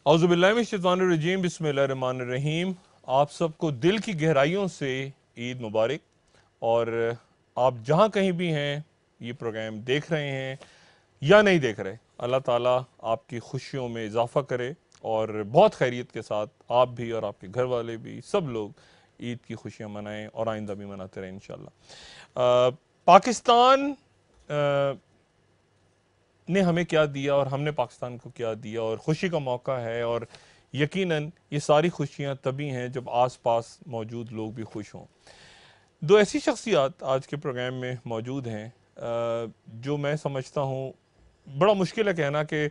औज़ुबिल्लाहिमिनश्शैतानिर्रजीम बिस्मिल्लाहिर्रहमानिर्रहीम। आप सबको दिल की गहराइयों से ईद मुबारक। और आप जहाँ कहीं भी हैं, ये प्रोग्राम देख रहे हैं या नहीं देख रहे, अल्लाह ताला आपकी खुशियों में इजाफ़ा करे और बहुत खैरियत के साथ आप भी और आपके घर वाले भी सब लोग ईद की खुशियाँ मनाएं और आइंदा भी मनाते रहें इंशाअल्लाह। पाकिस्तान ने हमें क्या दिया और हमने पाकिस्तान को क्या दिया, और खुशी का मौका है, और यकीनन ये सारी खुशियाँ तभी हैं जब आसपास मौजूद लोग भी खुश हों। दो ऐसी शख्सियात आज के प्रोग्राम में मौजूद हैं जो मैं समझता हूँ बड़ा मुश्किल है कहना कि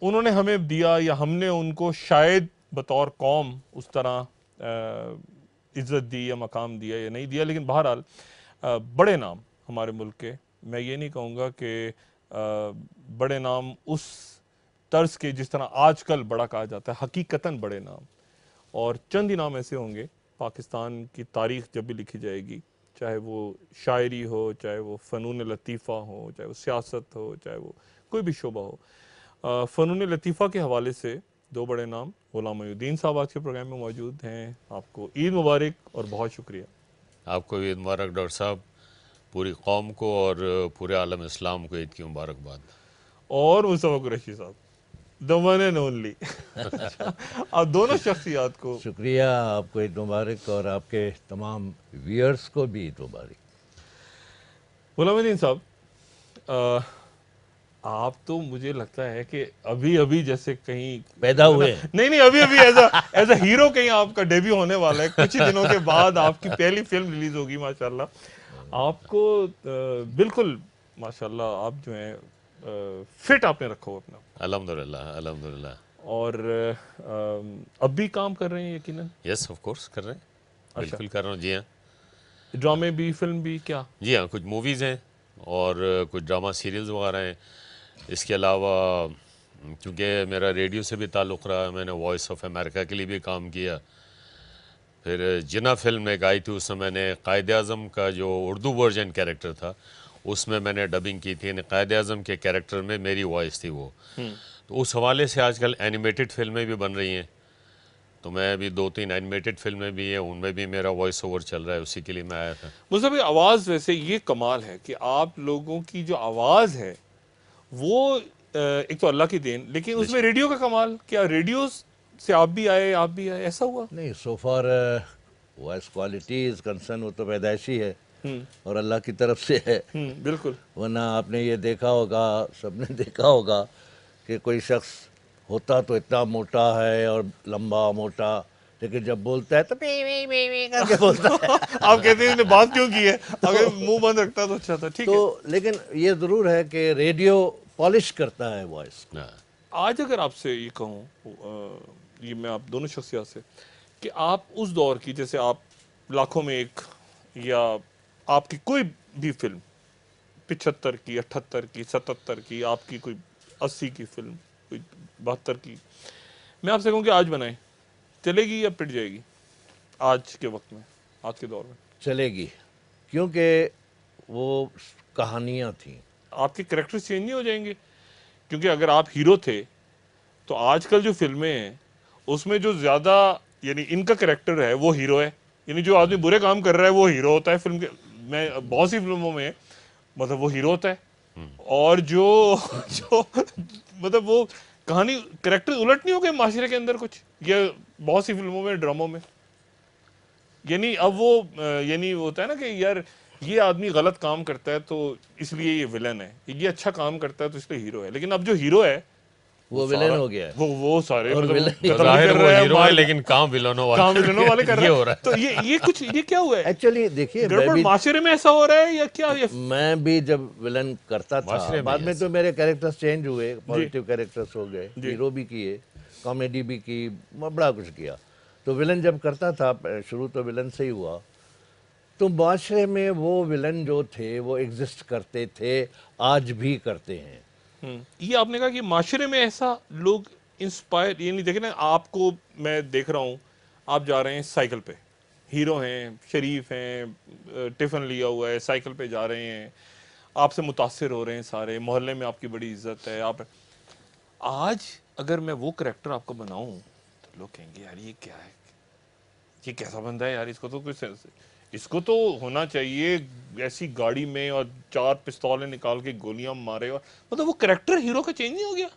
उन्होंने हमें दिया या हमने उनको शायद बतौर कौम उस तरह इज़्ज़त दी या मकाम दिया या नहीं दिया, लेकिन बहरहाल बड़े नाम हमारे मुल्क के, मैं ये नहीं कहूँगा कि बड़े नाम उस तर्ज के जिस तरह आजकल बड़ा कहा जाता है, हकीकतन बड़े नाम, और चंद ही नाम ऐसे होंगे पाकिस्तान की तारीख जब भी लिखी जाएगी, चाहे वो शायरी हो, चाहे वो फ़नून लतीफ़ा हो, चाहे वो सियासत हो, चाहे वो कोई भी शोबा हो। फ़नून लतीफ़ा के हवाले से दो बड़े नाम ग़ुलाम मोइनुद्दीन साहब आज के प्रोग्राम में मौजूद हैं। आपको ईद मुबारक और बहुत शुक्रिया। आपको भी ईद मुबारक डॉक्टर साहब, पूरी कौम को और पूरे आलम इस्लाम को ईद की मुबारकबाद। और मुस्तफ़ा कुरैशी साहब, द वन एंड ओनली। आप दोनों शख्सियात को शुक्रिया, आपको ईद मुबारक और आपके तमाम व्यूअर्स को भी ईद मुबारक। ग़ुलाम मोइनुद्दीन साहब, आप तो मुझे लगता है कि अभी अभी जैसे कहीं पैदा हुए। नहीं, अभी अभी एज अ हीरो कहीं आपका डेब्यू होने वाला है। कुछ ही दिनों के बाद आपकी पहली फिल्म रिलीज होगी माशाल्लाह। आपको बिल्कुल माशाल्लाह आप जो है फिट आपने रखा हो अपना। अल्हम्दुलिल्लाह अल्हम्दुलिल्लाह। और अब भी काम कर रहे हैं यकीनन? यस ऑफ कोर्स कर रहे हैं, अच्छा, बिल्कुल कर रहा हूँ। जी हाँ, ड्रामे भी, फिल्म भी, क्या? जी हाँ, कुछ मूवीज़ हैं और कुछ ड्रामा सीरियल्स वगैरह हैं। इसके अलावा चूँकि मेरा रेडियो से भी ताल्लुक़ रहा है, मैंने वॉइस ऑफ अमेरिका के लिए भी काम किया। फिर जिन्ना फिल्म एक आई थी, उसमें मैंने कायद आज़म का जो उर्दू वर्जन कैरेक्टर था उसमें मैंने डबिंग की थी। कायद आज़म के कैरेक्टर में मेरी वॉइस थी वो। तो उस हवाले से आजकल एनिमेटेड फिल्में भी बन रही हैं, तो मैं अभी 2-3 एनिमेटेड फिल्में भी हैं, उनमें भी मेरा वॉइस ओवर चल रहा है, उसी के लिए मैं आया था। मुझे भी आवाज़, वैसे ये कमाल है कि आप लोगों की जो आवाज़ है वो एक तो अल्लाह की देन, लेकिन उसमें रेडियो का कमाल। क्या रेडियो से आप भी आए, ऐसा हुआ? नहीं, so for voice quality is concern, वो तो पैदाइशी है और अल्लाह की तरफ से है। बिल्कुल। वरना आपने ये देखा होगा, सबने देखा होगा कि कोई शख्स होता तो इतना मोटा है और लंबा मोटा, लेकिन जब बोलता है तो पी करके बोलता है। आप कहते हैं इसने बात क्यों की है? अगर मुंह बंद रखता तो अच्छा था, ठीक है। तो लेकिन ये ज़रूर है कि रेडियो पॉलिश करता है वॉइस। आज अगर आपसे ये कहूँ, ये मैं आप दोनों शख्सियत से, कि आप उस दौर की, जैसे आप लाखों में एक, या आपकी कोई भी फिल्म 75 की, 78 की, 77 की, आपकी कोई 80 की फिल्म, कोई 72 की, मैं आपसे कहूँ कि आज बनाएं, चलेगी या पिट जाएगी? आज के वक्त में, आज के दौर में चलेगी, क्योंकि वो कहानियाँ थी। आपके कैरेक्टर्स चेंज नहीं हो जाएंगे? क्योंकि अगर आप हीरो थे तो आजकल जो फिल्में हैं उसमें जो ज़्यादा, यानी इनका कैरेक्टर है वो हीरो है, यानी जो आदमी बुरे काम कर रहा है वो हीरो होता है फिल्म के। मैं बहुत सी फिल्मों में मतलब वो हीरो होता है, और जो जो मतलब वो कहानी कैरेक्टर उलट नहीं हो गए माशरे के अंदर कुछ, ये बहुत सी फिल्मों में, ड्रामों में, यानी अब वो यानी होता है ना कि यार ये आदमी गलत काम करता है तो इसलिए ये विलन है, ये अच्छा काम करता है तो इसलिए हीरो है, लेकिन अब जो हीरो है वो विलन हो गया है। वो सारे और मतलब विलन कत्ल भी ज़ाहिर कर वो रहे हैं, हीरो है लेकिन काम विलनों वाले कर ये रहे हो हैं। रहा है। तो ये कुछ, ये क्या हुआ है एक्चुअली देखिए, गड़बड़ माशरे में ऐसा हो रहा है या क्या? मैं भी जब विलन करता था, माशरे में बाद में yes। तो मेरे कैरेक्टर्स चेंज हुए, पॉजिटिव कैरेक्टर्स हो गए, जी। हीरो भी किए, कॉमेडी भी की, बड़ा कुछ किया। तो विलन जब करता था, शुरू तो विलन से ही हुआ, तो माशरे में वो विलन जो थे वो एग्जिस्ट करते थे, आज भी करते हैं। ये आपने कहा कि माशरे में ऐसा लोग इंस्पायर, ये नहीं देखे ना, आपको मैं देख रहा हूँ आप जा रहे हैं साइकिल पे, हीरो हैं, शरीफ हैं, टिफ़िन लिया हुआ है, साइकिल पे जा रहे हैं, आपसे मुतासिर हो रहे हैं सारे, मोहल्ले में आपकी बड़ी इज्जत है, आप आज अगर मैं वो करेक्टर आपको बनाऊं तो लोग कहेंगे यार ये क्या है, ये कैसा बंदा है यार, इसको तो कोई सेंस, इसको तो होना चाहिए ऐसी गाड़ी में और 4 पिस्तौलें निकाल के गोलियां मारे, और मतलब वो करेक्टर हीरो का चेंज नहीं हो गया।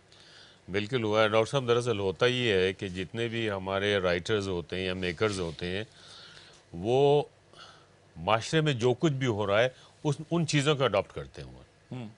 बिल्कुल हुआ है डॉक्टर साहब। दरअसल होता ही है कि जितने भी हमारे राइटर्स होते हैं या मेकर्स होते हैं, वो माशरे में जो कुछ भी हो रहा है उन चीज़ों को अडॉप्ट करते हैं।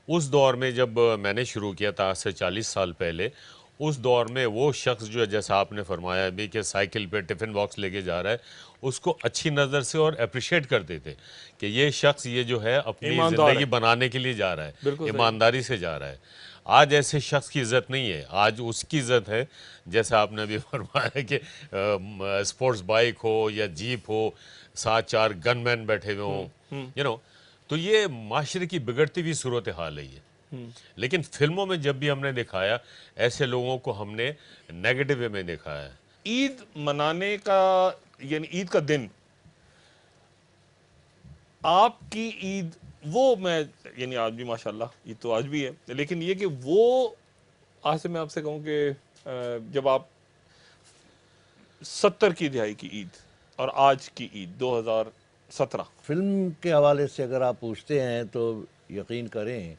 उस दौर में जब मैंने शुरू किया था आज से 40 साल पहले, उस दौर में वो शख्स जो है, जैसा आपने फरमाया भी कि साइकिल पे टिफ़िन बॉक्स लेके जा रहा है, उसको अच्छी नज़र से और अप्रिशिएट करते थे कि ये शख्स ये जो है अपनी ईमानदार ज़िंदगी है। बनाने के लिए जा रहा बिल्कुल है, सही। ईमानदारी से जा रहा है। आज ऐसे शख्स की इज़्ज़त नहीं है, आज उसकी इज़्ज़त है जैसा आपने अभी फरमाया कि स्पोर्ट्स बाइक हो या जीप हो, साथ 4 गनमैन बैठे हुए हों, तो ये माशरे की बिगड़ती हुई सूरत हाल है ये। लेकिन फिल्मों में जब भी हमने दिखाया, ऐसे लोगों को हमने नेगेटिव वे में दिखाया है। ईद मनाने का, यानी ईद का दिन, आपकी ईद, वो मैं, यानी आज भी माशाल्लाह ईद तो आज भी है, लेकिन ये कि वो आज से मैं आपसे कहूँ कि जब आप 70 की दिहाई की ईद और आज की ईद 2017, फिल्म के हवाले से अगर आप पूछते हैं तो यकीन करें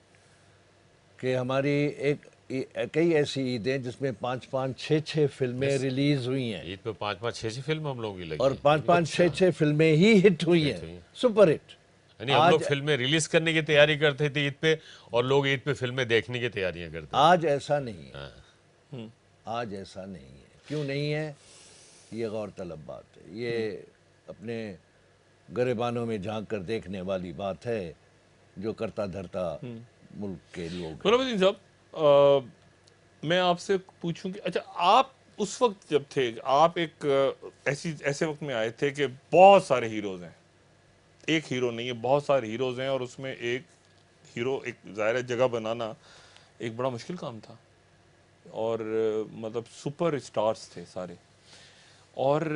कि हमारी कई ऐसी ईदें जिसमें 5-5, 6-6 फिल्में रिलीज हुई हैं, ईद पे 5-5, 6-6 फिल्म हम लोगों की लगी और है। 5-5, 6-6 फिल्में ही हिट हुई हुई हैं, हैं। Super hit. यानी हम लोग फिल्में रिलीज करने की तैयारी करते थे ईद पे, और लोग ईद पे फिल्में देखने की तैयारियां करते थे। आज ऐसा नहीं है, हाँ। आज ऐसा नहीं है। क्यों नहीं है, ये गौर तलब बात है, ये अपने गरेबानों में झांक कर देखने वाली बात है जो करता धरता मुल्क के लोग हैं। गुलाबुद्दीन साहब, मैं आपसे पूछूं कि अच्छा, आप उस वक्त जब थे, आप एक ऐसे वक्त में आए थे कि बहुत सारे हीरोज हैं, एक हीरो नहीं है, बहुत सारे हीरोज हैं, और उसमें एक हीरो, एक ज़ाहिर है जगह बनाना एक बड़ा मुश्किल काम था, और मतलब सुपर स्टार्स थे सारे, और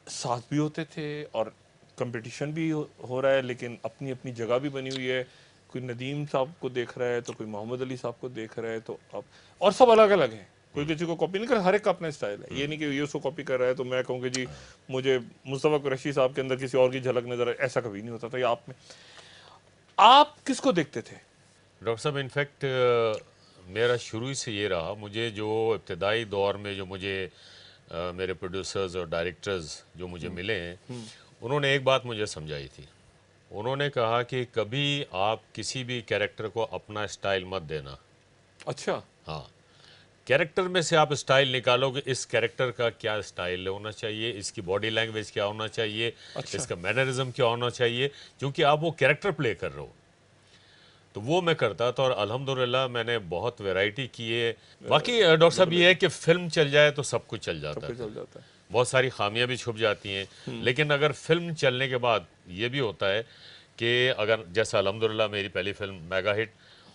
साथ भी होते थे, और कंपटीशन भी हो रहा है, लेकिन अपनी अपनी जगह भी बनी हुई है। कोई नदीम साहब को देख रहा है तो कोई मोहम्मद अली साहब को देख रहा है, तो अब और सब अलग अलग हैं, कोई किसी को कॉपी नहीं कर, हर एक का अपना स्टाइल है। ये नहीं कि ये उसको कॉपी कर रहा है तो मैं कहूँ कि जी मुझे मुस्तफा कुरैशी साहब के अंदर किसी और की झलक नजर आए, ऐसा कभी नहीं होता था। ये आप में, आप किसको देखते थे? डॉक्टर साहब, इनफैक्ट मेरा शुरू ही से ये रहा, मुझे जो इब्तदाई दौर में जो मुझे मेरे प्रोड्यूसर्स और डायरेक्टर्स जो मुझे मिले हैं, उन्होंने एक बात मुझे समझाई थी। उन्होंने कहा कि कभी आप किसी भी कैरेक्टर को अपना स्टाइल मत देना। अच्छा। हाँ, कैरेक्टर में से आप स्टाइल निकालोगे, इस कैरेक्टर का क्या स्टाइल होना चाहिए, इसकी बॉडी लैंग्वेज क्या होना चाहिए, अच्छा। इसका मैनरिज्म क्या होना चाहिए, क्योंकि आप वो कैरेक्टर प्ले कर रहे हो। तो वो मैं करता था, और अल्हम्दुलिल्लाह मैंने बहुत वैरायटी की है। बाकी डॉक्टर साहब ये है कि फिल्म चल जाए तो सब कुछ चल जाता है, चल जाता है। बहुत सारी खामियां भी छुप जाती हैं, लेकिन अगर फिल्म चलने के बाद ये भी होता है कि अगर जैसा अल्हम्दुलिल्लाह मेरी पहली फिल्म मेगा हिट,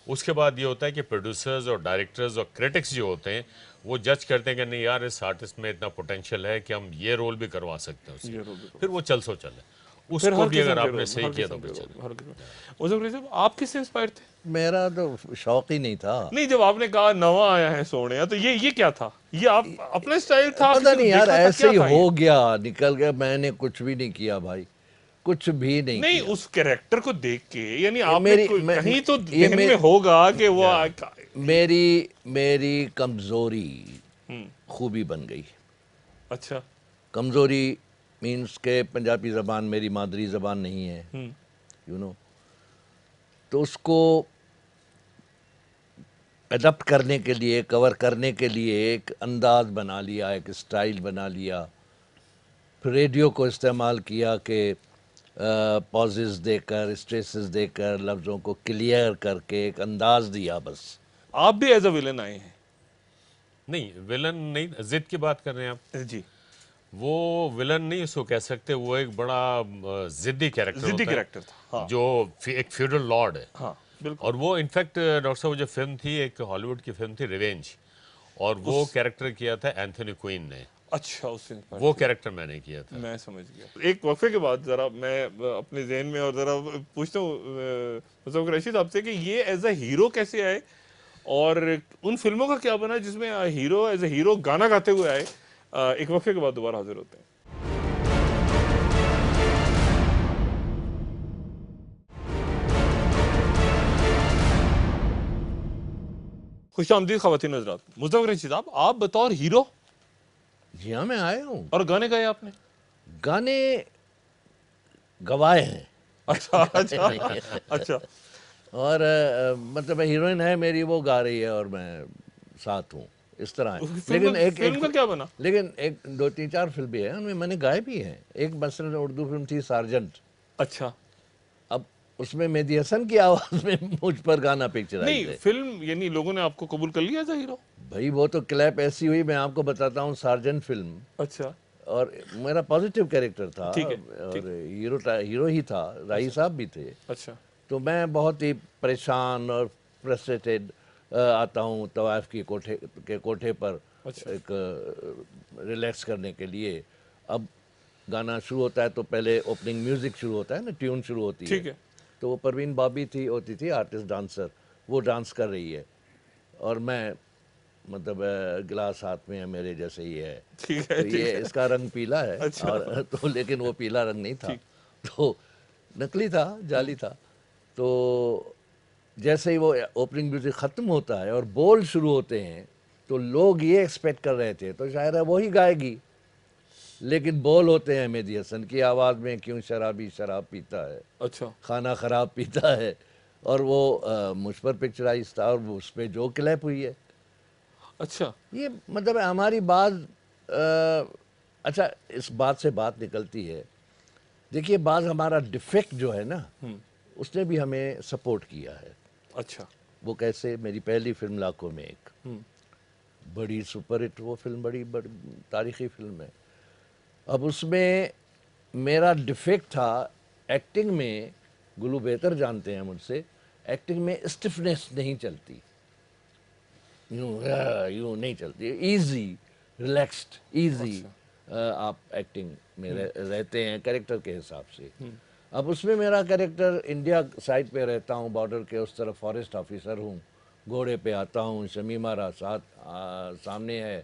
उसके बाद ये होता है कि प्रोड्यूसर्स और डायरेक्टर्स और क्रिटिक्स जो होते हैं वो जज करते हैं कि नहीं यार, इस आर्टिस्ट में इतना पोटेंशियल है कि हम ये रोल भी करवा सकते हैं उससे, फिर वो चल सो चले। उसको भी अगर आपने सही किया तो फिर चले। आप किससे इंस्पायर थे? मेरा तो शौक ही नहीं था। नहीं, जब आपने कहा नवा आया है सोने, तो ये क्या था? ये आप अपना स्टाइल था? पता नहीं यार, ऐसे ही हो गया। गया, निकल गया। मैंने कुछ भी नहीं किया भाई, कुछ भी नहीं नहीं, किया। उस कैरेक्टर को देख के, यानी आपने मेरी कहीं तो जहन में होगा कि वो मेरी कमजोरी खूबी बन गई। अच्छा। कमजोरी मीन्स के पंजाबी ज़बान मेरी मादरी ज़बान नहीं है, यू नो, तो उसको अडप्ट करने के लिए, कवर करने के लिए एक अंदाज बना लिया, एक स्टाइल बना लिया। फिर रेडियो को इस्तेमाल किया कि पॉजेस देकर, स्ट्रेसेस देकर, लफ्ज़ों को क्लियर करके एक अंदाज दिया बस। आप भी एज अ विलन आए हैं? नहीं, विलन नहीं, जिद की बात कर रहे हैं आप जी। वो विलन नहीं उसको कह सकते, वो एक बड़ा जिद्दी कैरेक्टर था। हाँ। जो एक फ्यूडल लॉर्ड है। हाँ, बिल्कुल। और वो इनफैक्ट डॉक्टर साहब, जो फिल्म थी, एक हॉलीवुड की फिल्म थी रिवेंज, और वो कैरेक्टर किया था एंथोनी क्वीन ने। अच्छा, उससे वो कैरेक्टर मैंने किया था। मैं समझ गया। एक वक्फे के बाद जरा मैं अपने ज़हन में और जरा पूछता हूँ मुस्तफा कुरैशी साहब से कि ये एज अ हीरो कैसे आए, और उन फिल्मों का क्या बना जिसमें हीरो एज ए हीरो गाना गाते हुए आए। एक वक्फे के बाद दोबारा हाजिर होते हैं। खुश आमदीद ख़वातीन हज़रात। मुज़फ़्फ़र रशीद साहब, आप बतौर हीरो जी हाँ, मैं आया हूँ। और गाने गाए आपने? गाने गवाए हैं। अच्छा अच्छा अच्छा। और मतलब हीरोइन है मेरी, वो गा रही है और मैं साथ हूँ, इस तरह है। लेकिन फिल्म का क्या बना? लेकिन एक दो तीन चार फिल्में हैं उनमें मैंने गाए भी हैं। एक मसलन उर्दू फिल्म थी सार्जेंट। अच्छा। अब उसमें मेहदी हसन की आवाज़ में मुझ पर गाना पिक्चराइज नहीं, है। फिल्म यानी लोगों ने आपको कबूल कर लिया था हीरो? भाई वो तो क्लैप ऐसी हुई, मैं आपको बताता हूँ। सार्जेंट फिल्म, अच्छा। और मेरा पॉजिटिव कैरेक्टर था, ठीक है, और हीरो ही था, राही साहब भी थे। अच्छा। तो मैं बहुत ही परेशान और फ्रस्ट्रेटेड आता हूँ तवाफ की कोठे पर, अच्छा। एक रिलैक्स करने के लिए। अब गाना शुरू होता है तो पहले ओपनिंग म्यूज़िक शुरू होता है ना, ट्यून शुरू होती है। ठीक है। तो वो परवीन बॉबी होती थी आर्टिस्ट डांसर, वो डांस कर रही है और मैं मतलब गिलास हाथ में है मेरे जैसे ही है। ठीक है, तो ठीक ये है। इसका रंग पीला है, अच्छा। और तो लेकिन वो पीला रंग नहीं था, ठीक। तो नकली था, जाली था। तो जैसे ही वो ओपनिंग म्यूजिक ख़त्म होता है और बोल शुरू होते हैं, तो लोग ये एक्सपेक्ट कर रहे थे तो शायद वो ही गाएगी, लेकिन बोल होते हैं मेहदी हसन की आवाज़ में, क्यों शराबी शराब पीता है, अच्छा। खाना ख़राब पीता है। और वो मुझ पर पिक्चराइज था और उस पर जो क्लैप हुई है। अच्छा। ये मतलब हमारी बात अच्छा, इस बात से बात निकलती है। देखिए, बाज हमारा डिफेक्ट जो है ना, उसने भी हमें सपोर्ट किया है। अच्छा। वो कैसे? मेरी पहली फिल्म लाखों में एक, बड़ी सुपरहिट वो फिल्म, बड़ी बड़ी तारीखी फिल्म है। अब उसमें मेरा डिफेक्ट था एक्टिंग में, गुलू बेहतर जानते हैं मुझसे, एक्टिंग में स्टिफनेस नहीं चलती, यूँ नहीं चलती, इजी, रिलैक्स्ड, इजी आप एक्टिंग में रहते हैं कैरेक्टर के हिसाब से। अब उसमें मेरा कैरेक्टर इंडिया साइड पे रहता हूँ, बॉर्डर के उस तरफ फॉरेस्ट ऑफिसर हूँ, घोड़े पे आता हूँ, शमीमारा साथ सामने है,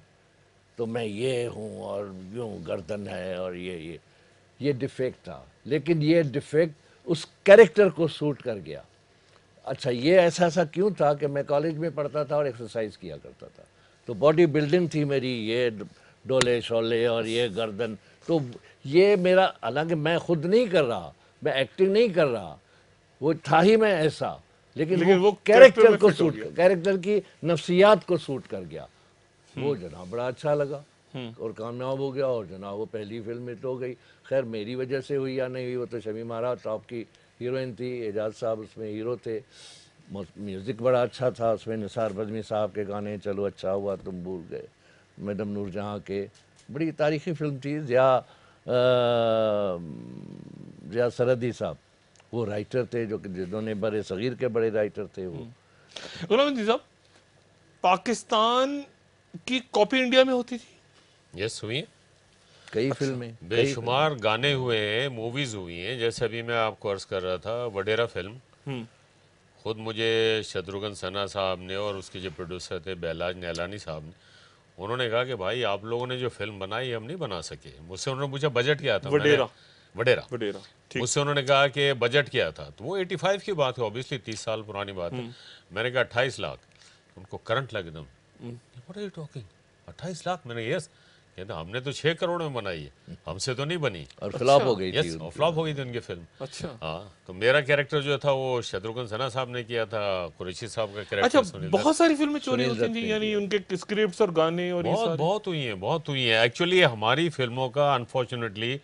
तो मैं ये हूँ और यूँ गर्दन है और ये डिफेक्ट था। लेकिन ये डिफेक्ट उस कैरेक्टर को सूट कर गया। अच्छा, ये ऐसा क्यों था कि मैं कॉलेज में पढ़ता था और एक्सरसाइज किया करता था, तो बॉडी बिल्डिंग थी मेरी, ये डोले शोले और ये गर्दन, तो ये मेरा, हालांकि मैं खुद नहीं कर रहा, मैं एक्टिंग नहीं कर रहा, वो था ही मैं ऐसा, लेकिन वो कैरेक्टर कैरेक्टर में को फिट हो सूट, गया। कैरेक्टर की नफ्सियात को सूट कर गया। वो जनाब बड़ा अच्छा लगा और कामयाब हो गया, और जनाब वो पहली फिल्म हिट हो गई। खैर मेरी वजह से हुई या नहीं हुई, वो तो शमीमारा टॉप की हीरोइन थी, एजाज साहब उसमें हीरो थे, म्यूज़िक बड़ा अच्छा था उसमें, निसार बज़मी साहब के गाने, चलो अच्छा हुआ तुम भूल गए, मैडम नूरजहाँ के, बड़ी तारीख़ी फिल्म थी। ज़िया सरहदी साहब वो राइटर थे, जो कि जिन्होंने बड़े सग़ीर के बड़े राइटर थे वो। गुलाम नबी साहब, पाकिस्तान की कॉपी इंडिया में होती थी? यस, हुई है। कई फिल्में, बेशुमार गाने हुए हैं, मूवीज़ हुई हैं। जैसे अभी मैं आपको अर्ज़ कर रहा था, वडेरा फिल्म, खुद मुझे शत्रुघ्न सिन्हा साहब ने और उसके जो प्रोड्यूसर थे बेलाज नैलानी साहब ने, उन्होंने कहा कि भाई आप लोगों ने जो फिल्म बनाई हम नहीं बना सके। मुझसे उन्होंने पूछा बजट क्या था, वडेरा। वडेरा वडेरा, ठीक। मुझसे उन्होंने कहा कि बजट क्या था, तो वो 85 की बात है, ऑब्वियसली 30 साल पुरानी बात है। मैंने कहा 28 लाख, उनको करंट लग एकदम, what are you talking, 28 lakh? मैंने यस, कहते हमने तो 6 करोड़ में बनाई है, हमसे तो नहीं बनी। और फ्लॉप हो गई थी। यस, और फ्लॉप हो गई थी उनकी फिल्म। अच्छा। हाँ, तो मेरा कैरेक्टर जो था वो शत्रुघ्न सिन्हा साहब ने किया था, कुरैशी साहब का कैरेक्टर अच्छा, सुनील बहुत सारी फिल्में चोरी सुनील होती दत्त थी, ने यानी किया। उनके स्क्रिप्ट्स और गाने और ये सारे। बहुत हुई हैं एक्चुअली। हमारी फिल्मों का अनफॉर्चुनेटली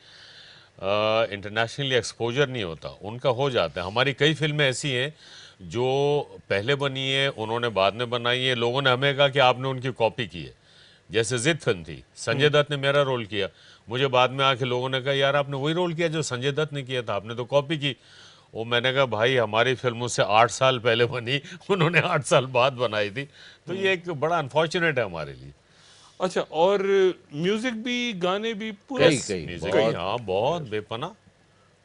इंटरनेशनली एक्सपोजर नहीं होता, उनका हो जाता है। हमारी कई फिल्में ऐसी हैं जो पहले बनी है, उन्होंने बाद में बनाई है, लोगों ने हमें कहा कि आपने उनकी कॉपी की है। जैसे जिद फिल्म थी, संजय दत्त ने मेरा रोल किया, मुझे बाद में आके लोगों ने कहा यार आपने वही रोल किया जो संजय दत्त ने किया था, आपने तो कॉपी की। वो मैंने कहा भाई हमारी फिल्मों से 8 साल पहले बनी, उन्होंने 8 साल बाद बनाई थी, तो ये एक बड़ा अनफॉर्चुनेट है हमारे लिए। अच्छा, और म्यूजिक भी, गाने भी पूरा? कई म्यूजिक, बहुत, हाँ बहुत बेपना।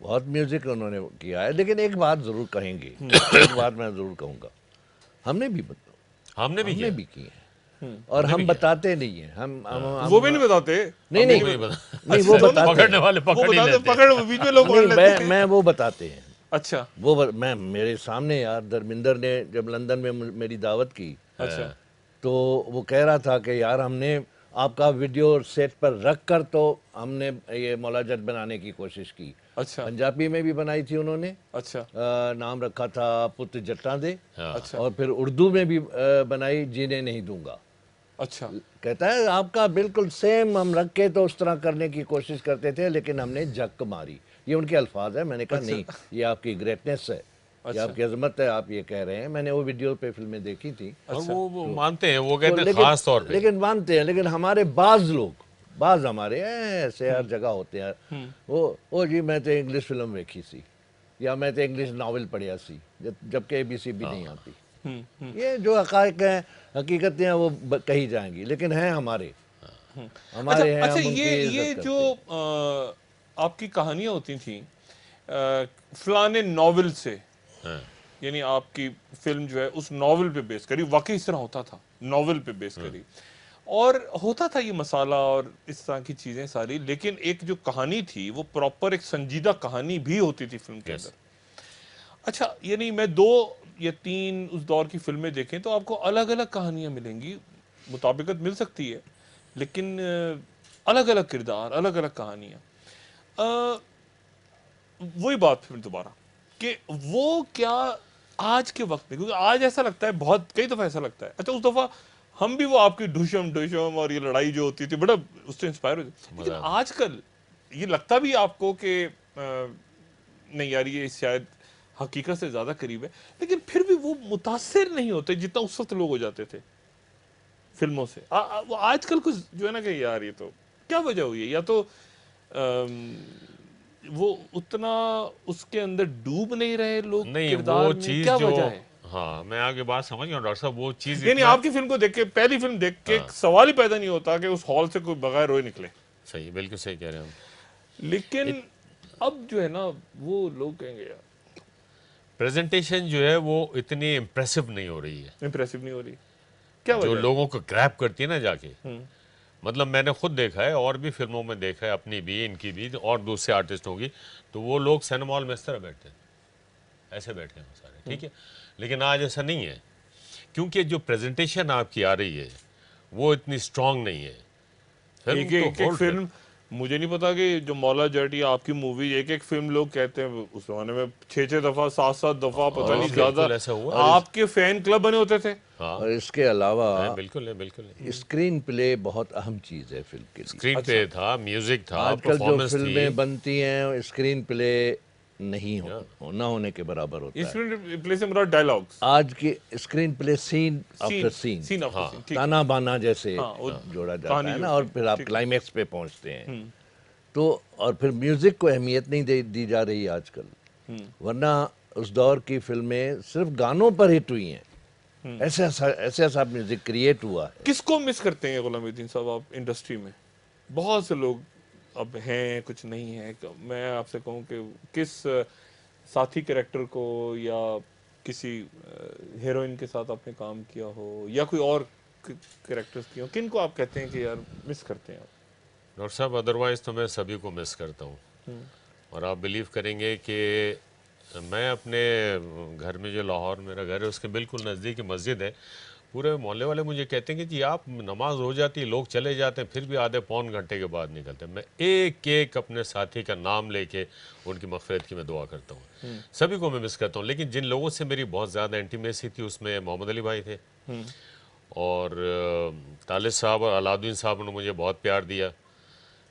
बहुत म्यूजिक उन्होंने किया है। लेकिन एक बात जरूर कहेंगे, एक बात मैं जरूर कहूँगा, हमने भी हमने भी किया। हमने भी की है और हम बताते नहीं है। वो भी नहीं बताते। नहीं नहीं नहीं बता नहीं, वो अच्छा, बताते पकड़ने हैं। वाले वो पकड़ ही बताते, लेते हैं। पकड़ बीच में लोग पकड़ नहीं, लेते हैं। मैं वो बताते हैं। अच्छा मैं मेरे सामने यार, धर्मिंदर ने जब लंदन में मेरी दावत की अच्छा तो वो कह रहा था कि यार हमने आपका वीडियो सेट पर रख कर तो हमने ये मौला जट बनाने की कोशिश की। अच्छा पंजाबी में भी बनाई थी उन्होंने, अच्छा नाम रखा था पुत जट्टा दे। हाँ। अच्छा और फिर उर्दू में भी बनाई, जीने नहीं दूंगा। अच्छा कहता है आपका बिल्कुल सेम हम रख के तो उस तरह करने की कोशिश करते थे, लेकिन हमने झक मारी। ये उनके अल्फाज है। मैंने कहा नहीं, ये आपकी ग्रेटनेस है, ये अच्छा आपकी अजमत है, आप ये कह रहे हैं। मैंने वो वीडियो पे फिल्में देखी थी। और अच्छा वो मानते हैं, वो तो कहते हैं खास तौर पे। लेकिन मानते हैं, लेकिन हमारे बाज हमारे ऐसे हर जगह होते हैं। वो जी मैं तो इंग्लिश फिल्म देखी सी, या मैं तो इंग्लिश नावल पढ़िया सी, जबकि ABC भी नहीं आती। ये जो हकायक हैं, हकीकतें हैं, वो कही जाएंगी, लेकिन हैं हमारे अच्छा हैं, अच्छा। हम उनकी ये इज्जत जो करते हैं। आपकी कहानियां होती थी फलाने नॉवेल से, हाँ। यानी आपकी फिल्म जो है उस नॉवेल पे बेस करी, वाकई इस तरह होता था, नॉवेल पे बेस करी, और होता था ये मसाला और इस तरह की चीजें सारी, लेकिन एक जो कहानी थी वो प्रॉपर एक संजीदा कहानी भी होती थी फिल्म के Yes. अंदर। अच्छा, यानी मैं 2 या 3 उस दौर की फिल्में देखें तो आपको अलग अलग कहानियां मिलेंगी, मुताबिकत मिल सकती है, लेकिन अलग अलग किरदार, अलग अलग कहानियां। अ, वही बात फिर दोबारा कि वो क्या आज के वक्त में, क्योंकि आज ऐसा लगता है, बहुत कई दफा ऐसा लगता है, अच्छा उस दफा हम भी वो आपकी ढुशम ढुशम और ये लड़ाई जो होती थी बड़ा उससे इंस्पायर होती, लेकिन मजा आता। आजकल ये लगता भी आपको कि नहीं यार ये शायद हकीकत से ज्यादा करीब है, लेकिन फिर भी वो मुतासिर नहीं होते जितना उस वक्त लोग हो जाते थे फिल्मों से। वो आजकल कुछ जो है ना कि यार ये तो क्या वजह हुई है, या तो वो उतना उसके अंदर डूब नहीं रहे लोग नहीं, किरदार वो में, चीज क्या जो, वजह है? हाँ मैं आगे बात समझ गया डॉक्टर साहब, वो चीज यानी इतना आपकी फिल्म को देख के, पहली फिल्म देख के एक सवाल ही पैदा नहीं होता कि उस हॉल से कोई बगैर रोए निकले, सही, बिल्कुल सही कह रहे हैं हम। लेकिन अब जो है ना वो लोग कहेंगे यार प्रेजेंटेशन जो है वो इतनी इम्प्रेसिव नहीं हो रही है, इंप्रेसिव नहीं हो रही, क्या जो वजह है? लोगों को ग्रैब करती है ना जाके। मतलब मैंने खुद देखा है और भी फिल्मों में देखा है, अपनी भी, इनकी भी, और दूसरे आर्टिस्टों की, तो वो लोग सिनेमा हॉल में इस तरह बैठते हैं, ऐसे बैठे हैं वो सारे, ठीक है। लेकिन आज ऐसा नहीं है, क्योंकि जो प्रेजेंटेशन आपकी आ रही है वो इतनी स्ट्रांग नहीं है। फिल्म एक तो एक होल्ड कर, फिल्म, मुझे नहीं पता कि जो मौला जट या आपकी मूवी, एक एक फिल्म लोग कहते हैं उस जमाने में 6-6 दफा 7-7 दफा, पता नहीं ज्यादा बिल्कुल ऐसा हुआ। आपके फैन क्लब बने होते थे। हाँ और इसके अलावा है, बिल्कुल है, बिल्कुल है। स्क्रीन प्ले बहुत अहम चीज़ है फिल्म के लिए। स्क्रीन पे था, म्यूजिक था, आजकल जो परफॉर्मेंस थी। फिल्में बनती हैं स्क्रीन प्ले नहीं ना होने के बराबर होता है। इसमें प्ले से मेरा डायलॉग्स, आज की screen play scene after scene scene, after scene, ठीक है। ताना बाना जैसे हाँ, वो जोड़ा जाता कहानी है जो ना, होती और है, फिर आप ठीक है। क्लाइमैक्स पे पहुंचते हैं। तो और फिर म्यूजिक को अहमियत नहीं दी जा रही आजकल, वरना उस दौर की फिल्में सिर्फ गानों पर हिट हुई हैं। ऐसे ऐसा म्यूजिक क्रिएट हुआ है। किसको मिस करते हैं गुलामुद्दीन साहब आप इंडस्ट्री में? बहुत से लोग अब हैं, कुछ नहीं है। मैं आपसे कहूँ कि किस साथी कैरेक्टर को, या किसी हीरोइन के साथ आपने काम किया हो, या कोई और कैरेक्टर्स किए हो, किन को आप कहते हैं कि यार मिस करते हैं आप? डॉक्टर साहब अदरवाइज तो मैं सभी को मिस करता हूँ। और आप बिलीव करेंगे कि मैं अपने घर में, जो लाहौर मेरा घर है उसके बिल्कुल नज़दीक मस्जिद है, पूरे मोहल्ले वाले मुझे कहते हैं कि जी आप नमाज हो जाती है, लोग चले जाते हैं, फिर भी आधे पौन घंटे के बाद निकलते हैं। मैं एक एक अपने साथी का नाम लेके उनकी मग़फ़िरत की मैं दुआ करता हूँ। सभी को मैं मिस करता हूँ, लेकिन जिन लोगों से मेरी बहुत ज़्यादा इंटीमेसी थी उसमें मोहम्मद अली भाई थे, और तालिब साहब और अलाउद्दीन साहब ने मुझे बहुत प्यार दिया।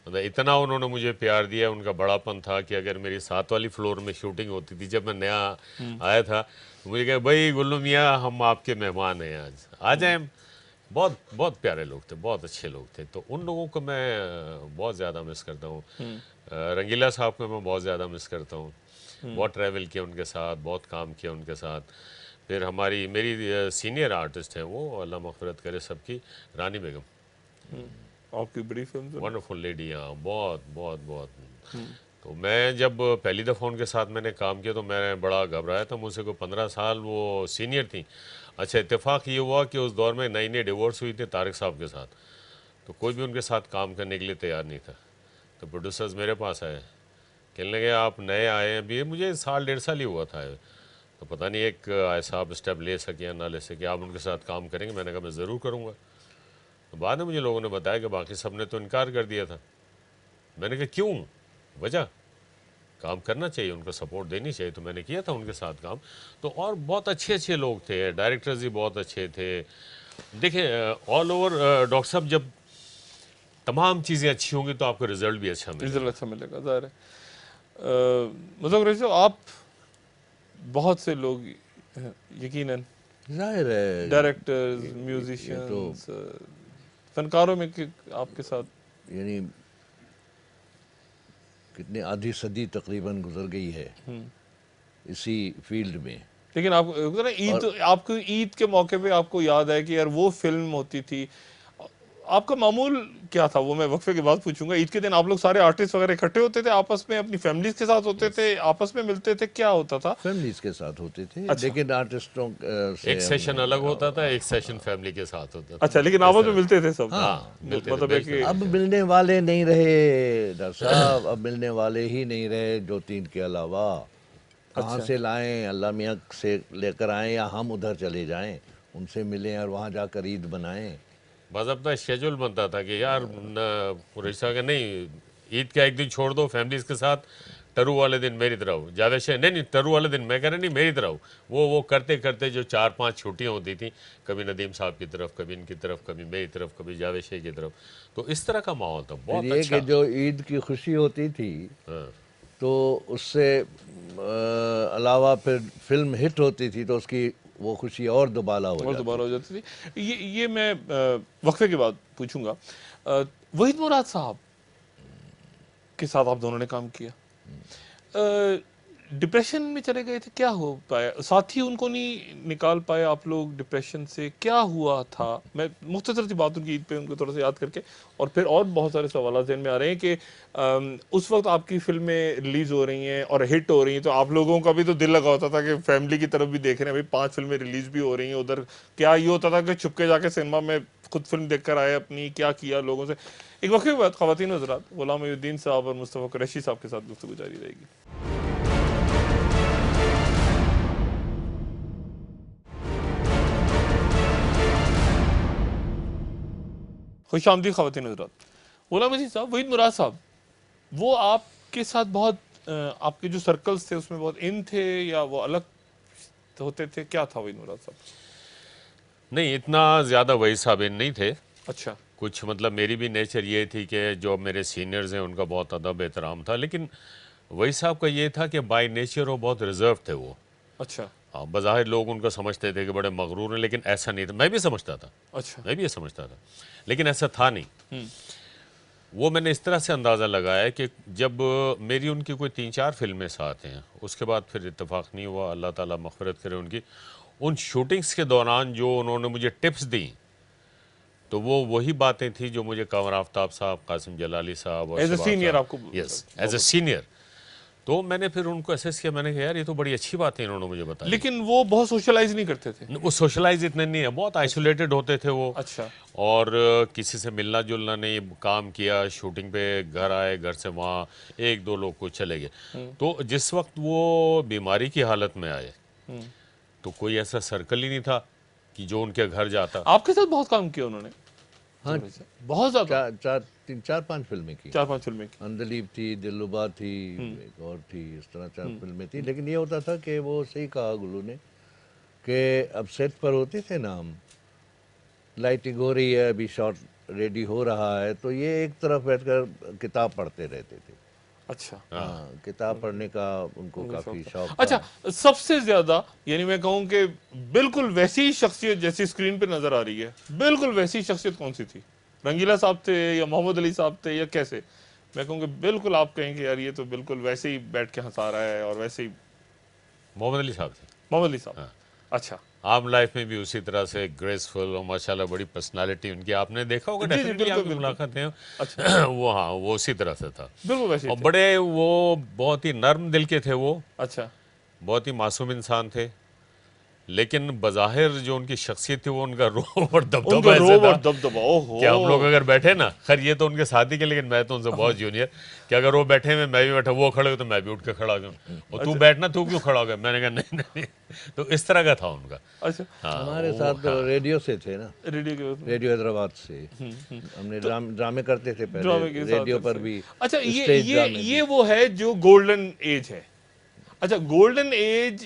मतलब इतना उन्होंने मुझे प्यार दिया, उनका बड़ापन था कि अगर मेरी 7 वाली फ्लोर में शूटिंग होती थी, जब मैं नया आया था, तो मुझे कहा भाई गुल्लू मियाँ हम आपके मेहमान हैं, आज आ जाएं। बहुत बहुत प्यारे लोग थे, बहुत अच्छे लोग थे, तो उन लोगों को मैं बहुत ज़्यादा मिस करता हूँ। रंगीला साहब को मैं बहुत ज़्यादा मिस करता हूँ, बहुत ट्रैवल किया उनके साथ, बहुत काम किया उनके साथ। फिर मेरी सीनियर आर्टिस्ट हैं वो, अल्लाह मग़फ़िरत करे सबकी, रानी बेगम, आपकी बड़ी फिल्म तो वंडरफुल लेडी, हाँ, बहुत बहुत बहुत। तो मैं जब पहली दफ़ा उनके साथ मैंने काम किया तो मैं बड़ा घबराया था, मुझसे कोई 15 साल वो सीनियर थी। अच्छा, इत्तेफाक ये हुआ कि उस दौर में नई नई डिवोर्स हुई थी तारिक साहब के साथ, तो कोई भी उनके साथ काम करने के लिए तैयार नहीं था। तो प्रोड्यूसर्स मेरे पास आए, कहने लगे आप नए आए हैं अभी, मुझे साल 1.5 साल ही हुआ था, तो पता नहीं एक ऐसा आप स्टेप ले सके या ना ले सके, आप उनके साथ काम करेंगे? मैंने कहा मैं ज़रूर करूँगा। तो बाद में मुझे लोगों ने बताया कि बाकी सब ने तो इनकार कर दिया था। मैंने कहा क्यों? वजह? काम करना चाहिए, उनको सपोर्ट देनी चाहिए। तो मैंने किया था उनके साथ काम। तो और बहुत अच्छे अच्छे लोग थे, डायरेक्टर्स भी बहुत अच्छे थे। देखिए ऑल ओवर डॉक्टर साहब, जब तमाम चीज़ें अच्छी होंगी तो आपको रिजल्ट भी अच्छा मिलेगा। रिजल्ट अच्छा मिलेगा, ज़ाहिर है। मुज़फ़्फ़र रईस साहब, आप बहुत से लोग यकीनन जाहिर है डायरेक्टर्स, ये तो म्यूजिशियंस, फनकारों में आपके साथ यानी कितने आधी सदी तकरीबन गुजर गई है इसी फील्ड में। लेकिन आप ना ईद, आपको ईद के मौके पे आपको याद है कि यार वो फिल्म होती थी, आपका मामूल क्या था? वो मैं वक्फे के बाद पूछूंगा। ईद के दिन आप लोग सारे आर्टिस्ट वगैरह इकट्ठे होते थे आपस में, अपनी फैमिलीज के साथ होते थे, आपस में मिलते थे, क्या होता था? फैमिलीज के साथ होते थे। अच्छा। लेकिन आर्टिस्टों से एक सेशन अलग होता था, एक सेशन फैमिली के साथ होता था। अच्छा, लेकिन आपस में मिलते थे सब? हाँ, मिलते थे, मतलब है कि अब मिलने वाले नहीं रहे डॉक्टर साहब, अब मिलने वाले ही नहीं रहे जो तीन के अलावा। कहाँ से लाएं? अल्लाह मियाँ से लेकर आएं या हम उधर चले जाएं, उनसे मिलें और वहाँ जाकर ईद बनाएं। बस अपना शेड्यूल बनता था कि यार रिश्ता का नहीं, ईद का एक दिन छोड़ दो फैमिलीज के साथ, टरू वाले दिन मेरी तरह हो, जावेद शाह नहीं टरू वाले दिन मैं कह रहा नहीं मेरी तरह हो। वो करते करते जो 4-5 छुट्टियाँ होती थी, कभी नदीम साहब की तरफ, कभी इनकी तरफ, कभी मेरी तरफ, कभी जावेद शाह की तरफ, तो इस तरह का माहौल था बहुत फिर ये अच्छा। कि जो ईद की खुशी होती थी हाँ। तो उससे अलावा फिर फिल्म हिट होती थी तो उसकी वो खुशी और दोबारा हो और जाती दोबारा हो जाती थी। ये मैं वक्फे के बाद पूछूंगा। वहीद मुराद साहब के साथ आप दोनों ने काम किया, डिप्रेशन में चले गए थे, क्या हो पाया? साथ ही उनको नहीं निकाल पाए आप लोग डिप्रेशन से, क्या हुआ था? मैं मुख्तसर सी बात उनकी ईद पे उनको थोड़ा सा याद करके, और फिर और बहुत सारे सवाल ज़हन में आ रहे हैं कि उस वक्त आपकी फिल्में रिलीज़ हो रही हैं और हिट हो रही हैं, तो आप लोगों का भी तो दिल लगा होता था कि फैमिली की तरफ भी देख रहे हैं, भाई 5 फिल्में रिलीज़ भी हो रही हैं उधर। क्या ये होता था कि छुपके जाके सिनेमा में खुद फिल्म देख कर आए अपनी, क्या किया लोगों से? एक वक्त के बाद ख़वातीन हज़रात, ग़ुलाम मोइनुद्दीन साहब और मुस्तफ़ा कुरैशी साहब के साथ गुफ्तगू जारी रहेगी। खुश आमदीद ख़वातीन हज़रात। ग़ुलाम मोइनुद्दीन साहब, वहीद मुराद साहब, वो आपके साथ बहुत आपके जो सर्कल्स थे उसमें बहुत इन थे या वो अलग होते थे, क्या था वहीद मुराद साहब? नहीं, इतना ज़्यादा वही साहब इन नहीं थे। अच्छा। कुछ मतलब मेरी भी नेचर ये थी कि जो मेरे सीनियर्स हैं उनका बहुत अदब एहतराम था, लेकिन वही साहब का ये था कि बाय नेचर वो बहुत रिजर्व थे वो। अच्छा। हाँ, बज़ाहिर लोग उनको समझते थे कि बड़े मगरूर हैं, लेकिन ऐसा नहीं था। मैं भी समझता था, अच्छा। मैं भी ये समझता था, लेकिन ऐसा था नहीं। वो मैंने इस तरह से अंदाज़ा लगाया कि जब मेरी उनकी कोई 3-4 फिल्में साथ हैं, उसके बाद फिर इत्तेफाक नहीं हुआ, अल्लाह ताला मग़फ़िरत करे उनकी। उन शूटिंग्स के दौरान जो उन्होंने मुझे टिप्स दी, तो वो वही बातें थी जो मुझे कंवर आफ्ताब साहब, कासिम जलाली साहब और एज ए शबाब सीनियर साहब, आपको? Yes, as a senior. तो मैंने फिर उनको असेस किया, मैंने कहा यार ये तो बड़ी अच्छी बातें इन्होंने मुझे बताई। लेकिन वो बहुत सोशलाइज नहीं करते थे? वो सोशलाइज इतने नहीं है, बहुत आइसोलेटेड होते थे वो। अच्छा। और किसी से मिलना जुलना नहीं, काम किया, शूटिंग पे घर आए, घर से वहाँ 1-2 लोग को चले गए। तो जिस वक्त वो बीमारी की हालत में आए तो कोई ऐसा सर्कल ही नहीं था कि जो उनके घर जाता। आपके साथ बहुत काम किया उन्होंने? हाँ, बहुत ज्यादा। 4-5 फिल्में की। 4-5 फिल्में की। अंदलीब थी, दिलरुबा थी, एक और थी, इस तरह 4 फिल्में थी। लेकिन ये होता था कि वो सही कहा गुल्लू ने कि अब सेट पर होते थे ना हम, लाइटिंग हो रही है, अभी शॉट रेडी हो रहा है, तो ये एक तरफ बैठकर किताब पढ़ते रहते थे। अच्छा। हाँ, किताब पढ़ने का उनको काफ़ी शौक था। अच्छा, सबसे ज्यादा यानी मैं कहूँ कि बिल्कुल वैसी ही शख्सियत जैसी स्क्रीन पे नजर आ रही है, बिल्कुल वैसी शख्सियत कौन सी थी? रंगीला साहब थे या मोहम्मद अली साहब थे या कैसे? मैं कहूँगी बिल्कुल आप कहेंगे यार ये तो बिल्कुल वैसे ही बैठ के हंसा रहा है और वैसे ही। मोहम्मद अली साहब थे। मोहम्मद अली साहब। हाँ। अच्छा। आम लाइफ में भी उसी तरह से ग्रेसफुल और माशाल्लाह बड़ी पर्सनालिटी उनकी, आपने देखा होगा जी, जी, डेफिनेटली बिल्कुल, आपकी बिल्कुल। मुलाकातें हैं। अच्छा, वो हाँ, वो उसी तरह से था। बिल्कुल वैसे ही और थे। बड़े वो बहुत ही नर्म दिल के थे वो, अच्छा, बहुत ही मासूम इंसान थे, लेकिन बज़ाहिर जो उनकी शख्सियत थी वो उनका रोब और उनका दबदबा ऐसे रोब था और दबदबा, कि हम लोग ओहो! अगर बैठे ना, खैर ये तो उनके साथी के, लेकिन मैं तो उनसे बहुत जूनियर, कि अगर वो बैठे हुए मैं भी बैठा, वो खड़े हो तो मैं भी उठ के खड़ा हो जाऊँ, और तू अच्छा, बैठना, तू क्यों खड़ा हो गया? मैंने कहा नहीं नहीं नहीं। तो इस तरह का था उनका। अच्छा, हाँ हमारे वो साथ तो हाँ। रेडियो से थे ना, रेडियो के उसमें रेडियो हैदराबाद से। हमने ड्रामे करते थे पहले, ड्रामे के साथ रेडियो पर सही। भी, अच्छा, स्टेज ड्रामे ये भी। वो है जो गोल्डन एज है। अच्छा, गोल्डन एज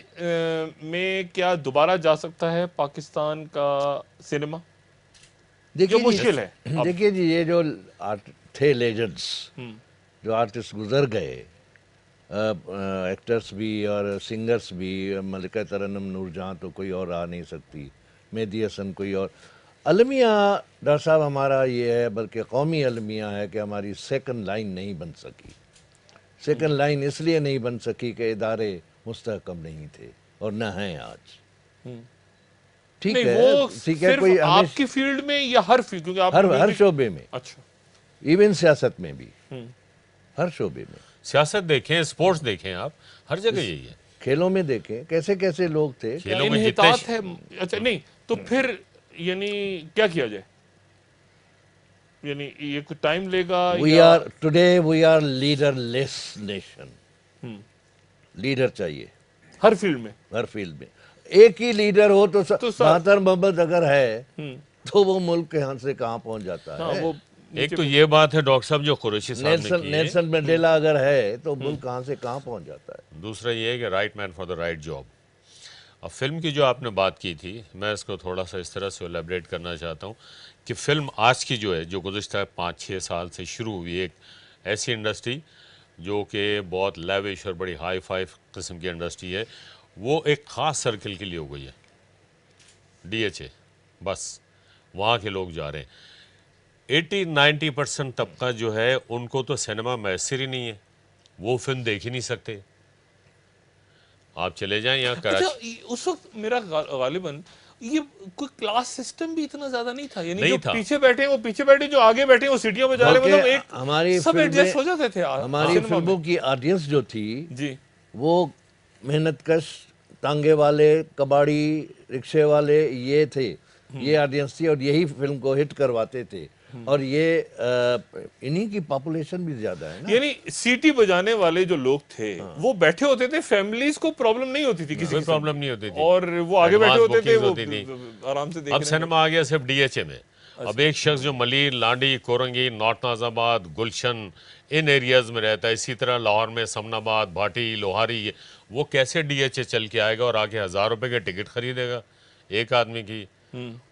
में क्या दोबारा जा सकता है पाकिस्तान का सिनेमा? जो देखिए जी, मुश्किल है अब। देखिए जी, ये जो आर्ट थे लेजेंड्स, हम्म, जो आर्टिस्ट गुजर गए, एक्टर्स भी और सिंगर्स भी, मलिका तरन्नुम नूरजहां तो कोई और आ नहीं सकती, मेहदी हसन कोई और, अलमिया डॉक्टर साहब हमारा ये है, बल्कि कौमी अलमिया है कि हमारी सेकंड लाइन नहीं बन सकी। सेकंड लाइन इसलिए नहीं बन सकी कि इदारे मुस्तहकम नहीं थे और न हैं आज। नहीं, ठीक है, वो ठीक है, सिर्फ कोई हमें आपकी फील्ड में या हर फील्ड, क्योंकि आपने हर म्यूजिक। शोबे में, अच्छा, इवन सियासत में भी, हर शोबे में, सियासत देखें, स्पोर्ट्स देखें, आप हर जगह यही है। खेलों में देखें कैसे कैसे लोग थे। क्या खेलों में जितने इन्हितात है? अच्छा, नहीं तो फिर यानी क्या किया जाए? यानी ये कुछ टाइम लेगा वी या? Are today we are leaderless nation. Leader चाहिए हर फील्ड में हर फील्ड में। एक ही लीडर हो तो तो सर। बहत्तर मोहब्बत अगर है हम्म, तो वो मुल्क के हाथ से कहाँ पहुंच जाता हाँ, है। वो एक नीचे तो ये बात है डॉक्टर साहब जो कुरैशी साहब ने नेल्सन की है, नेल्सन मंडेला अगर है तो मुल्क कहाँ से कहाँ पहुंच जाता है। दूसरा ये है कि right man for the right job. अब फिल्म की जो आपने बात की थी, मैं इसको थोड़ा सा इस तरह से एलेबरेट करना चाहता हूँ कि फिल्म आज की जो है, जो गुज़श्ता 5-6 साल से शुरू हुई, एक ऐसी इंडस्ट्री जो कि बहुत लेविश और बड़ी हाई फाई किस्म की इंडस्ट्री है, वो एक ख़ास सर्किल के लिए हो गई है, DHA। बस वहाँ के लोग जा रहे हैं। 80-90% तबका जो है उनको तो सिनेमा मैसर ही नहीं है, वो फिल्म देख ही नहीं सकते। आप चले जाएं यहाँ अच्छा, कराची। उस वक्त मेरा गालिबन ये कोई क्लास सिस्टम भी इतना ज्यादा नहीं था, यानी जो नहीं था। पीछे बैठे हैं वो पीछे बैठे, जो आगे बैठे हैं वो सीटियों पे जा रहे हैं, बल्कि मतलब एक हमारी सब फिल्में एडजस्ट हो जाते थे हमारी सिनेमा फिल्मों में। की ऑडियंस जो थी जी, वो मेहनत कश, तांगे वाले, कबाड़ी, रिक्शे वाले, ये थे, ये ऑडियंस थी और यही फिल्म को हिट करवाते थे। और ये इन्हीं की पॉपुलेशन भी ज्यादा है ना। यानी सीटी बजाने वाले जो लोग थे वो बैठे होते थे, फैमिलीज को प्रॉब्लम नहीं होती थी किसी कोई किस्म प्रॉब्लम की। नहीं होती थी, और वो आगे बैठे एडवांस होते थे, बुकिंग्स वो होती थी। आराम से देख अब रहे हैं। सिनेमा आ गया सिर्फ DHA में। अब एक शख्स जो मलीर, लांडी, कोरंगी, नॉर्थ नाजाबाद, गुलशन, इन एरियाज में रहता है, इसी तरह लाहौर में समनाबाद, भाटी, लोहारी, वो कैसे DHA चल के आएगा और आके 1000 रुपए के टिकट खरीदेगा एक आदमी की?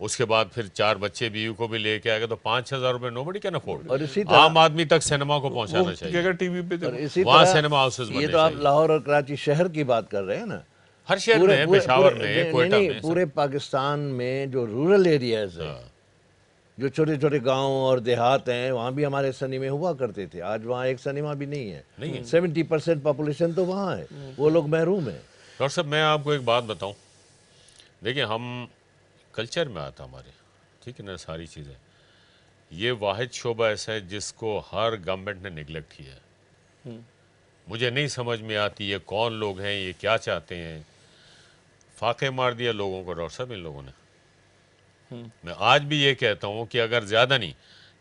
उसके बाद फिर 4 बच्चे बीवी को भी लेके आएगा, तो 5,000 रुपए नोबडी कैन और अफोर्ड। इसी तरह आम आदमी तक सिनेमा को वो पहुंचाना चाहिए, क्या टीवी पे और थे। इसी वहाँ तरह सिनेमा हाउसेस ये बनने तो आप चाहिए। लाहौर और कराची शहर की बात कर रहे हैं ना। हर शहर पूरे में, पूरे पेशावर पूरे में, नहीं कोयटा नहीं में, पूरे पाकिस्तान में जो रूरल एरियाज है, जो छोटे छोटे गांव और देहात हैं, वहाँ भी हमारे सिनेमा हुआ करते थे। आज वहाँ एक सिनेमा भी नहीं है। 70% पॉपुलेशन तो वहाँ है, वो लोग महरूम हैं। डॉक्टर साहब मैं आपको एक बात बताऊं, देखिए हम कल्चर में आता हमारे, ठीक है ना, सारी चीज़ें, ये वाहिद शोबा ऐसा है जिसको हर गवर्नमेंट ने निगलेक्ट किया है। मुझे नहीं समझ में आती ये कौन लोग हैं, ये क्या चाहते हैं। फाके मार दिया लोगों को डॉक्टर साहब इन लोगों ने। मैं आज भी ये कहता हूँ कि अगर ज़्यादा नहीं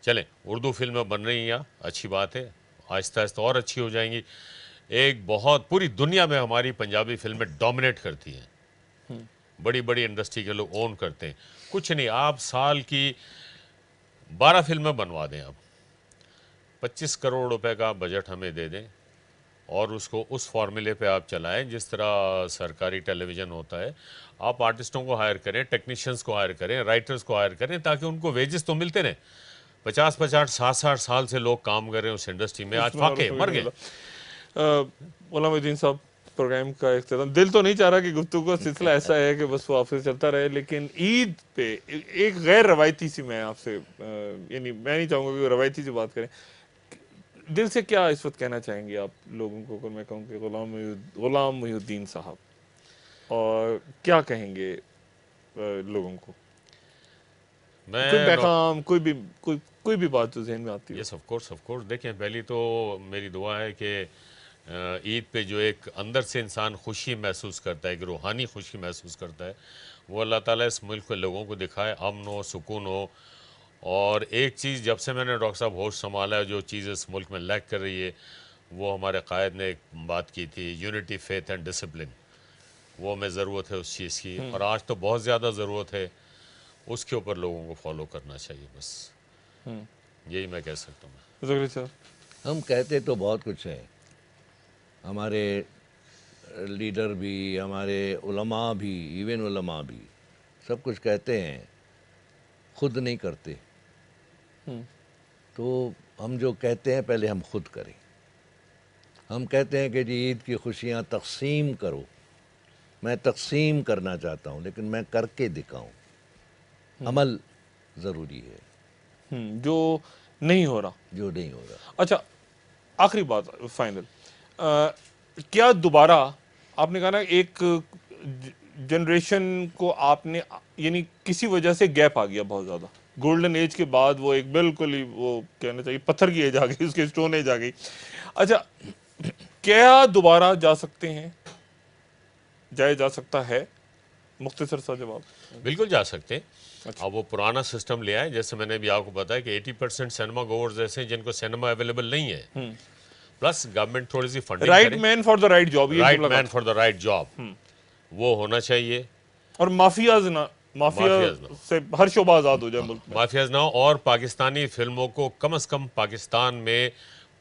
चलें, उर्दू फिल्में बन रही हैं, अच्छी बात है, आहिस्ता आहिस्ता और अच्छी हो जाएंगी। एक बहुत पूरी दुनिया में हमारी पंजाबी फिल्में डोमिनेट करती हैं, बड़ी बड़ी इंडस्ट्री के लोग ओन करते हैं। कुछ नहीं, आप साल की 12 फिल्में बनवा दें, आप 25 करोड़ रुपए का बजट हमें दे दें और उसको उस फॉर्मूले पे आप चलाएं जिस तरह सरकारी टेलीविज़न होता है। आप आर्टिस्टों को हायर करें, टेक्नीशियंस को हायर करें, राइटर्स को हायर करें, ताकि उनको वेजेस तो मिलते रहें। 50-50, 60-60 साल से लोग काम कर रहे हैं उस इंडस्ट्री में, आज फाके मर गए। गुलामुद्दीन साहब, प्रोग्राम का इख्तिताम, दिल तो नहीं चाह रहा कि गुफ्तगू का सिलसिला ऐसा है कि बस वो आपसे चलता रहे, लेकिन ईद पे एक गैर रवायती सी मैं आपसे, यानी मैं नहीं चाहूँगा कि वो रवायती सी बात करें। दिल से क्या इस वक्त कहना चाहेंगे आप लोगों को? अगर मैं कहूँ कि गुलाम मुहिउद्दीन साहब, और क्या कहेंगे लोगों को? मैं कोई पैगाम, कोई भी बात जो जहन में आती है? यस ऑफ कोर्स देखें, पहली तो मेरी दुआ है कि ईद पे जो एक अंदर से इंसान खुशी महसूस करता है, एक रूहानी खुशी महसूस करता है, वो अल्लाह ताला इस मुल्क के लोगों को दिखाए, अमन हो, सुकून हो। और एक चीज़ जब से मैंने डॉक्टर साहब होश संभाला है, जो चीज़ इस मुल्क में लैक कर रही है, वो हमारे कायद ने एक बात की थी, यूनिटी, फेथ एंड डिसिप्लिन। वो हमें ज़रूरत है उस चीज़ की, और आज तो बहुत ज़्यादा ज़रूरत है। उसके ऊपर लोगों को फॉलो करना चाहिए, बस यही मैं कह सकता हूँ। ज़रूर साहब। हम कहते तो बहुत कुछ है, हमारे लीडर भी, हमारे उलमा भी, इवन उलमा भी सब कुछ कहते हैं, खुद नहीं करते। तो हम जो कहते हैं पहले हम खुद करें। हम कहते हैं कि जी ईद की खुशियाँ तकसीम करो, मैं तकसीम करना चाहता हूँ, लेकिन मैं करके दिखाऊं। अमल ज़रूरी है, जो नहीं हो रहा। जो नहीं हो रहा। अच्छा, आखिरी बात, फाइनल, क्या दोबारा, आपने कहा ना एक जनरेशन को आपने, यानी किसी वजह से गैप आ गया बहुत ज़्यादा, गोल्डन एज के बाद वो एक बिल्कुल ही, वो कहना चाहिए पत्थर की एज आ गई, उसकी स्टोन एज आ गई। अच्छा, क्या दोबारा जा सकते हैं, जाया जा सकता है? मुख्तसर सा जवाब। बिल्कुल जा सकते हैं। अब वो पुराना सिस्टम ले आए, जैसे मैंने भी आपको बताया कि 80% सिनेमा गोवर्स ऐसे हैं जिनको सिनेमा अवेलेबल नहीं है। प्लस गवर्नमेंट थोड़ी सी funding right man for the right job, right man for the right job, वो होना चाहिए। और माफियाज ना, माफिया से हर शोबा आजाद हो जाए मुल्क में। माफियाज ना हो, और पाकिस्तानी फिल्मों को कम से कम पाकिस्तान में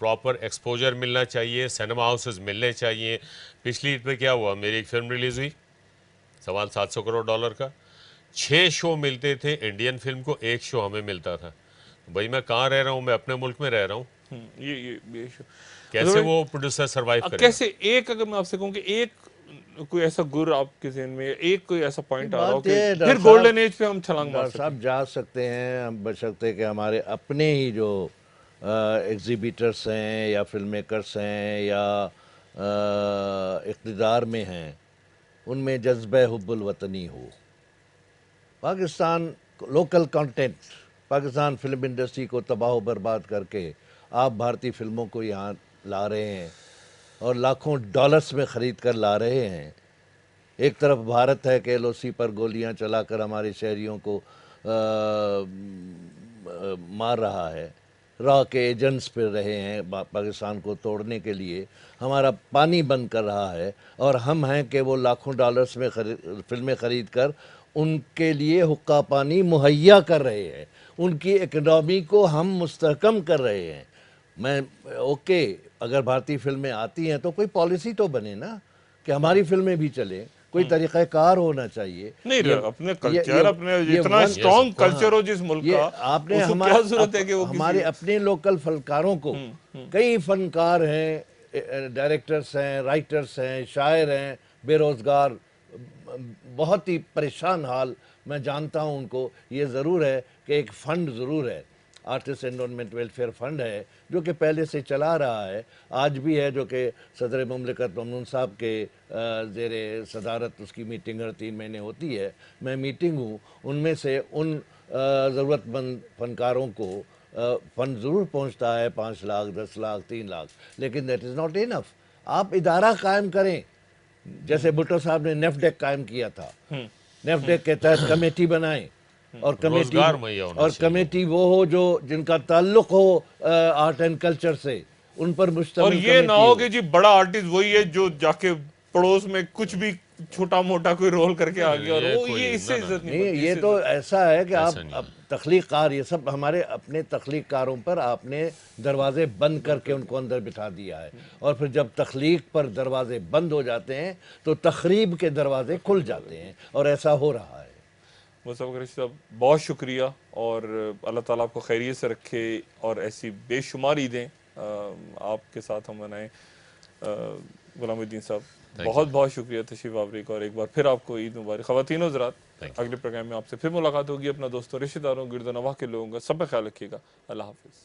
प्रॉपर एक्सपोजर मिलना चाहिए, सिनेमा हाउसेस मिलने चाहिए। पिछली ईद पे क्या हुआ, मेरी एक फिल्म रिलीज हुई, $700 करोड़ का, 6 शो मिलते थे इंडियन फिल्म को, 1 शो हमें मिलता था। भाई मैं कहाँ रह रहा हूँ, मैं अपने मुल्क में रह रहा हूँ, ये कैसे वो प्रोड्यूसर सरवाइव करेगा? कैसे? एक, अगर मैं आपसे कहूँ कि एक कोई ऐसा गुर आपके जहन में, एक कोई ऐसा पॉइंट आ रहा हो कि फिर गोल्डन एज पे हम छलांग मार सकते साहब जा सकते हैं, हम बशर्ते कि हमारे अपने ही जो एग्जिबिटर्स हैं या फिल्म मेकर्स हैं या इक़्तिदार में हैं, उनमें जज्बे हुब्बुल वतनी हो। Pakistan local content, Pakistan film industry को तबाह बर्बाद करके आप भारतीय फिल्मों को यहाँ ला रहे हैं और लाखों डॉलर्स में ख़रीद कर ला रहे हैं। एक तरफ भारत है कि एलओसी पर गोलियां चलाकर हमारे शहरियों को मार रहा है, रॉ के एजेंट्स फिर रहे हैं पाकिस्तान को तोड़ने के लिए, हमारा पानी बंद कर रहा है, और हम हैं कि वो लाखों डॉलर्स में फिल्में ख़रीद कर उनके लिए हुक्का पानी मुहैया कर रहे हैं, उनकी इकनॉमी को हम मुस्तहकम कर रहे हैं। मैं ओके, अगर भारतीय फिल्में आती हैं तो कोई पॉलिसी तो बने ना कि हमारी फिल्में भी चलें, कोई तरीक़ाकार होना चाहिए। नहीं, अपने कल्चर, अपने इतना स्ट्रॉन्ग कल्चर हो जिस मुल्क का, आपने क्या जरूरत है कि वो हमारे अपने लोकल फनकारों को, कई फनकार हैं, डायरेक्टर्स हैं, राइटर्स हैं, शायर हैं, बेरोज़गार, बहुत ही परेशान हाल, मैं जानता हूँ उनको। ये ज़रूर है कि एक फ़ंड ज़रूर है, आर्टिस्ट एनवायरनमेंट वेलफेयर फ़ंड है, जो कि पहले से चला रहा है, आज भी है, जो कि सदर मुमलिकत ममनून साहब के ज़ेरे सदारत उसकी मीटिंग हर 3 महीने होती है। मैं मीटिंग हूँ, उनमें से उन ज़रूरतमंद फ़नकारों को फ़ंड ज़रूर पहुँचता है, 5 लाख, 10 लाख, 3 लाख, लेकिन दैट इज़ नॉट इनफ। आप इदारा कायम करें, जैसे भुट्टो साहब ने नेफ्डेक कायम किया था, नेफ्डेक के तहत कमेटी बनाएं, और कमेटी वो हो जो जिनका ताल्लुक हो आर्ट एंड कल्चर से, उन पर मुश्तमिल। और ये ना हो कि जी बड़ा आर्टिस्ट वही है जो जाके पड़ोस में कुछ भी छोटा मोटा कोई रोल करके आ गया, और वो ये इससे इज्जत नहीं। ये तो ऐसा है कि आप तख्लीक़कार, ये सब हमारे अपने तख्लीक़कारों पर आपने दरवाजे बंद करके उनको अंदर बिठा दिया है, और फिर जब तख्लीक़ पर दरवाजे बंद हो जाते हैं तो तखरीब के दरवाजे खुल जाते हैं, और ऐसा हो रहा है। मुस्तफ़ा कुरैशी साहब, बहुत शुक्रिया, और अल्लाह ताला आपको खैरियत से रखे, और ऐसी बेशुमार ईदें आपके साथ हम मनाएं। गुलामुद्दीन साहब, बहुत बहुत शुक्रिया तशरीफ़ आवरी का, और एक बार फिर आपको ईद मुबारक। ख़वातीन और हज़रात, अगले प्रोग्राम में आपसे फिर मुलाकात होगी। अपना दोस्तों, रिश्तेदारों, गिरदो नवाह के लोगों का सब ख्याल रखिएगा। अल्लाह हाफ़िज़।